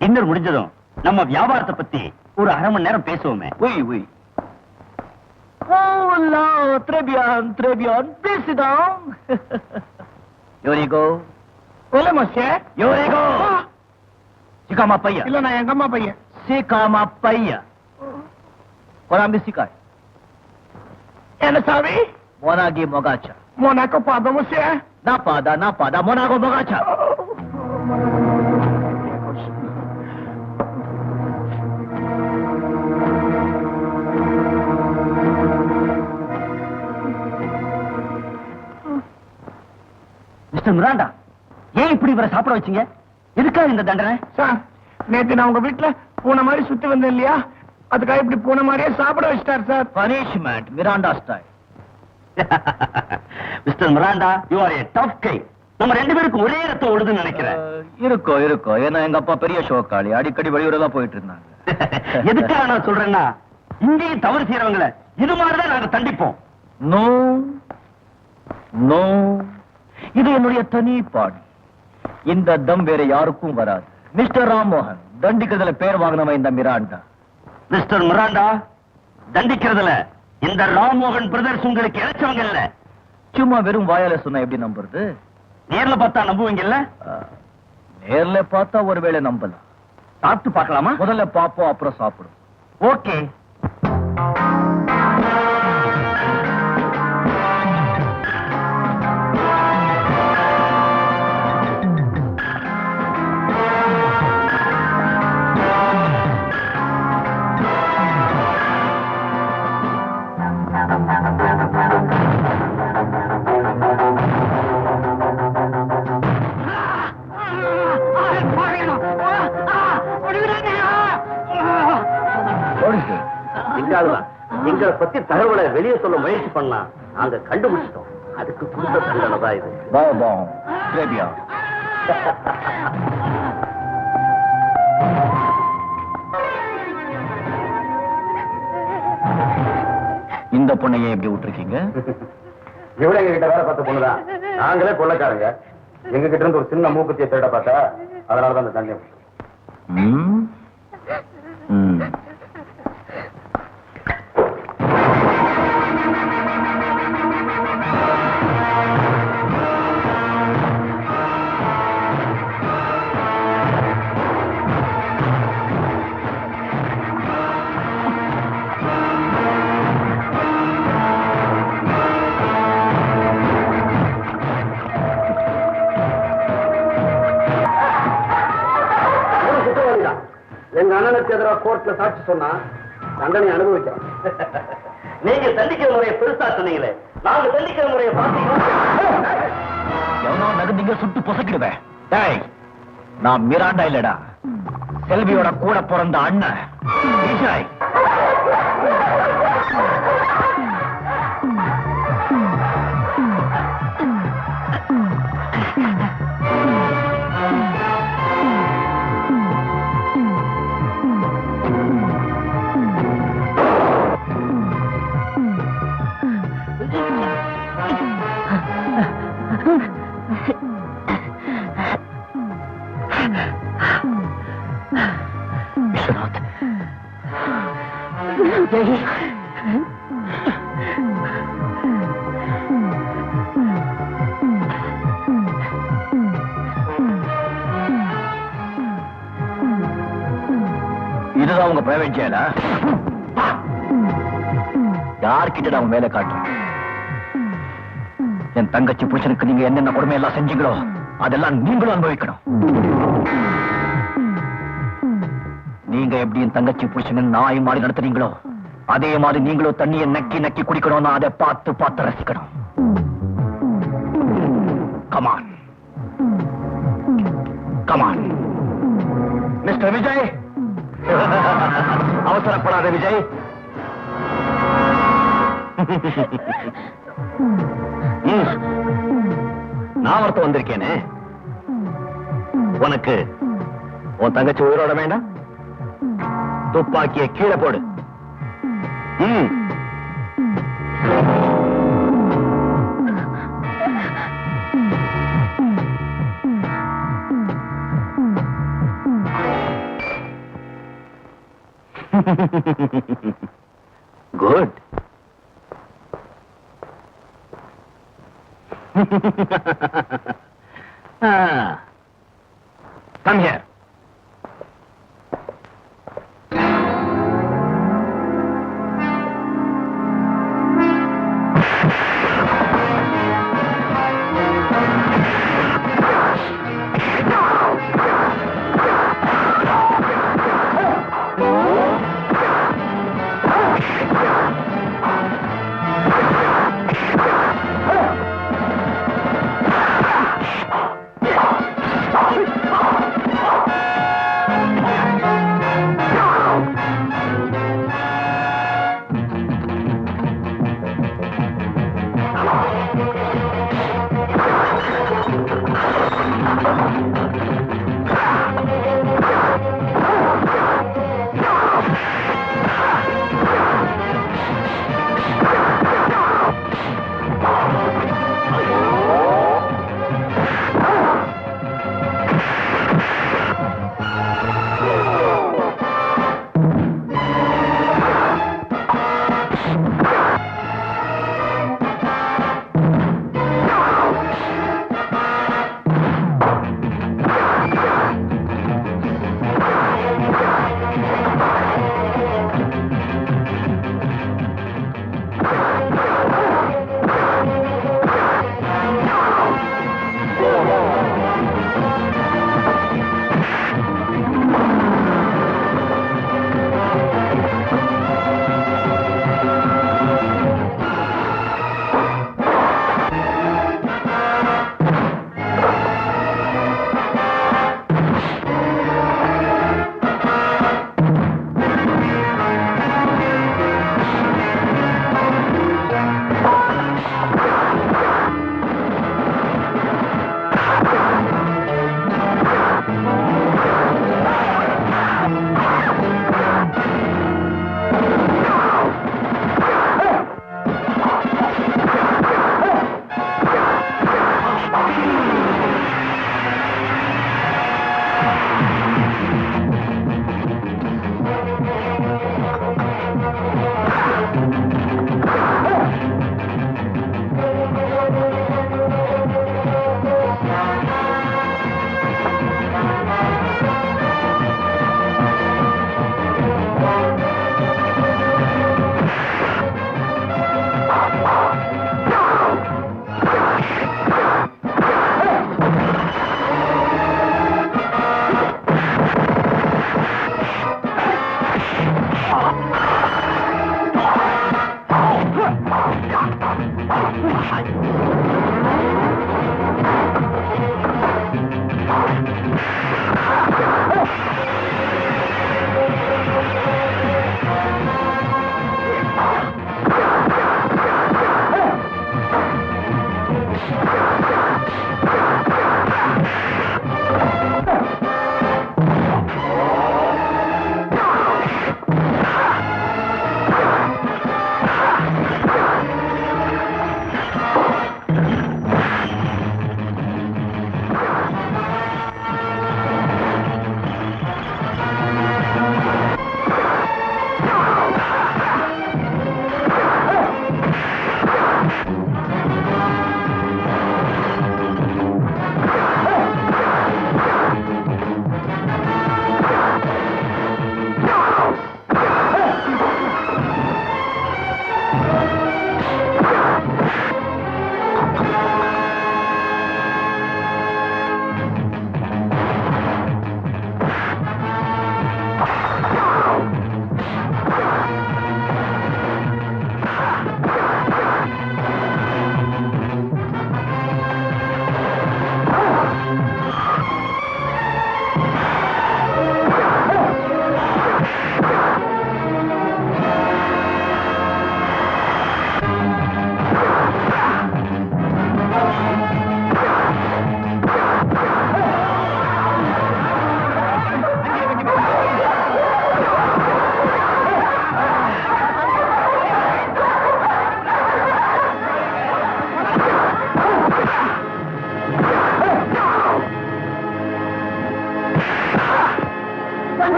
Dinner முடிஞ்சதும் நம்ம வியாபாரத்தை பத்தி ஒரு அரை மணி நேரம் பேசுவோமே. Oui, oui. Oh là, très bien, très bien. Please sit down. Yorigo. Hola, monsieur. Yorigo. Sikama paya. இல்ல நான் எங்க அம்மா பையன். Sikama paya. Korambi sikai. என்ன சாமி? Monagi mogacha. Monaco பாதம் monsieur. Napada, monago mogacha. Mister Miranda, ஏன் இப்படி இவரை சாப்பிட வச்சீங்க? எதுக்காக இந்த தண்டனை? சார், நேத்து நான் உங்க வீட்டுல பூனை மாதிரி சுத்தி வந்தேன் இல்லையா, அதுக்காக இப்படி பூனை மாதிரியே சாப்பிட வச்சிட்டார் சார். Punishment, Miranda style. Mister Miranda, you are a tough guy. நம்ம ரெண்டு பேருக்கும் ஒரே ரத்தம் ஓடுதுன்னு நினைக்கிறேன். இருக்கோ ஏன்னா எங்க அப்பா பெரிய ஷோக்காளி, அடிக்கடி வெளியூரெல்லாம் போயிட்டு இருந்தாங்க. எதுக்காக நான் சொல்றேன்னா, இங்கேயும் தவறு செய்யறவங்களை இது மாதிரிதான் நாங்க தண்டிப்போம். நோ நோ, இது என்னுடைய தனி பாடி. இந்த தம் வேற யாருக்கும் வராது. மிஸ்டர் ராம்மோகன், தண்டிக்கிறதுல பேர் வாங்கினவன் இந்த மிராண்டா. மிஸ்டர் மிராண்டா, தண்டிக்கிறதுல இந்த ராம்மோகன் பிரதர்ஸ் உங்களுக்கு இழைச்சவங்க இல்ல. சும்மா வெறும் வாயால சொன்னா எப்படி நம்புறது? நேர்ல பார்த்தா நம்புவீங்கல்ல? நேர்ல பார்த்தா ஒருவேளை நம்பலாம். சாப்பிட்டு பார்க்கலாமா? முதல்ல பாப்போம், அப்புறம் சாப்பிடும். ஓகே. எங்களை பத்தி தகவலை வெளியே சொல்ல முயற்சி பண்ணா நாங்க கண்டுபிடிச்சிட்டோம். அதுக்கு கொடுத்த தண்டனை தான் இது. இந்த பொண்ணையே எப்படி விட்டுருக்கீங்க? இவ்வளவு எங்க கிட்ட வேலை பார்த்த பொண்ணுதான். நாங்களே கொள்ளைக்காரங்க. எங்க கிட்ட இருந்து ஒரு சின்ன மூக்குத்தியை தேட பார்த்தா, அதனாலதான் அந்த தண்ணியம். எங்க அண்ணனுக்கு எதிராக கோர்ட்ல சாட்சி சொன்னா தண்டனை அனுபவிக்கிறோம். நீங்க தண்டிக்கிற முறையை பெருசா சொன்னீங்களே, நாங்க தண்டிக்கிற முறையை எவனோ நகர்ந்தீங்க சுட்டு பொசக்கிடுவேன். டேய், நான் மிராண்டா இல்லடா, செல்வியோட கூட பிறந்த அண்ணன் விஜய். விஸ்வநாத், இதுதான் உங்க பிரைவேட் ஜெயிலா? யார்கிட்ட நான் மேல காட்டுறேன்? என் தங்கச்சி புருஷனுக்கு நீங்க என்னென்ன கொடுமை எல்லாம் செஞ்சீங்களோ அதெல்லாம் நீங்களும் அனுபவிக்கணும். நீங்க எப்படி என் தங்கச்சி புருஷன் நாய் மாதிரி நடத்துறீங்களோ அதே மாதிரி நீங்களும் தண்ணியை நக்கி நக்கி குடிக்கணும்னா அதை பார்த்து பார்த்து ரசிக்கணும். Come on come on mister Vijay. அவசரப்படாத விஜய். நான் ஒருத்த வந்திருக்கேனே, உனக்கு உன் தங்கச்சி உயிரோட வேண்டாம்? துப்பாக்கிய கீழே போடு. குட். Come here.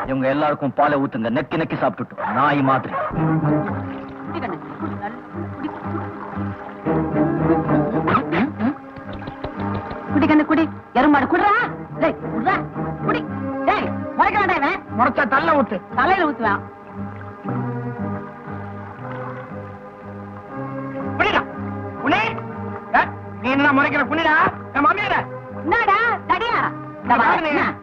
இவங்க எல்லாருக்கும் பாலை ஊத்துங்க, நெக்கி நெக்கி சாப்பிட்டுட்டோம் நாய் மாதிரி. குடிக்கண்ணு குடி, எருமாடு குடுறா, குடுறா குடி. டேய் முறைக்க வேண்டாம், முறைச்சா தள்ள ஊத்து. தலையில ஊத்துவேன். குடிடா புனி. நீ என்ன முறைக்கிற புனிடா? என் மாமியார என்னடா தடியா?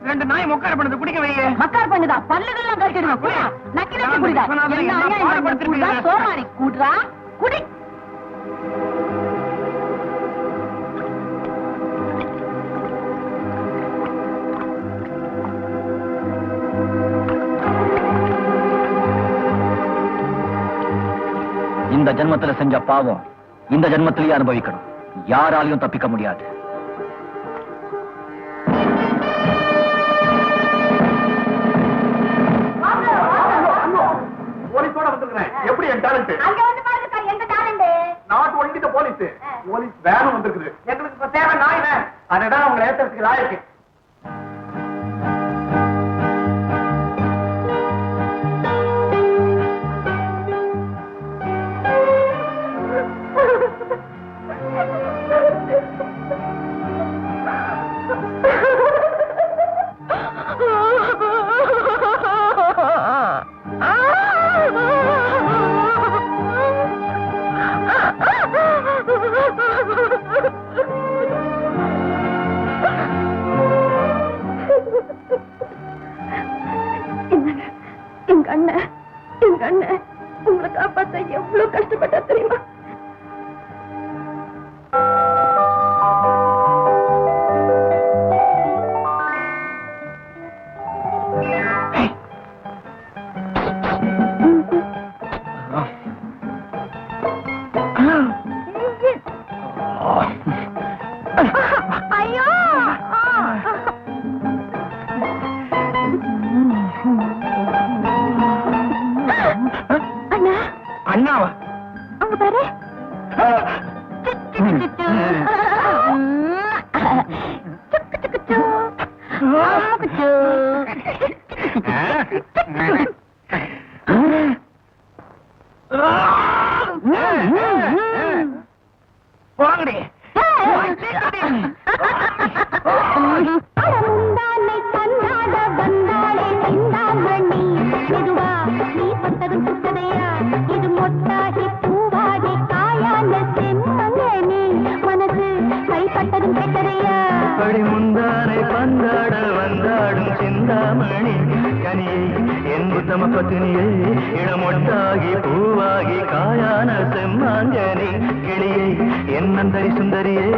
ரெண்டு நாய் மொக்கார பண்ணது குடிக்க வையே. மக்கார் பண்ணுதா, பல்லுகள்லாம் கழிச்சிடுவேன். குடிடா, நக்கி நக்கி குடிடா. என்ன அநியாயம் குடிடா, சோமாரி குடுறா குடி. இந்த ஜென்மத்துல செஞ்ச பாவம் இந்த ஜென்மத்திலேயே அனுபவிக்கணும். யாராலையும் தப்பிக்க முடியாது. போலீஸோட வந்துருக்கேன். எப்படி என் டேலண்ட்? அங்க வந்து பாருங்க, எங்க talent. Not only the police. Police வேனும் வந்திருக்குது. எங்களுக்கு இப்ப தேவை நாய் தான். அதுதான் உங்களை ஏத்துறதுக்கு லாயக்கு. எங்க அண்ணன் உங்களை காப்பாத்த எவ்வளவு கஷ்டப்பட்டா தெரியுமா? ஐயோ அண்ணா. அண்ணாவா? அங்க பாரு. போங்கடி. முந்தானை பந்தாட வந்தாடும் சிந்தாமணி கனியை என் புத்தம பத்தினியே இடமொட்டாகி பூவாகி காயான செம்மாஞ்சனி கிளியை என் நந்தரி சுந்தரியே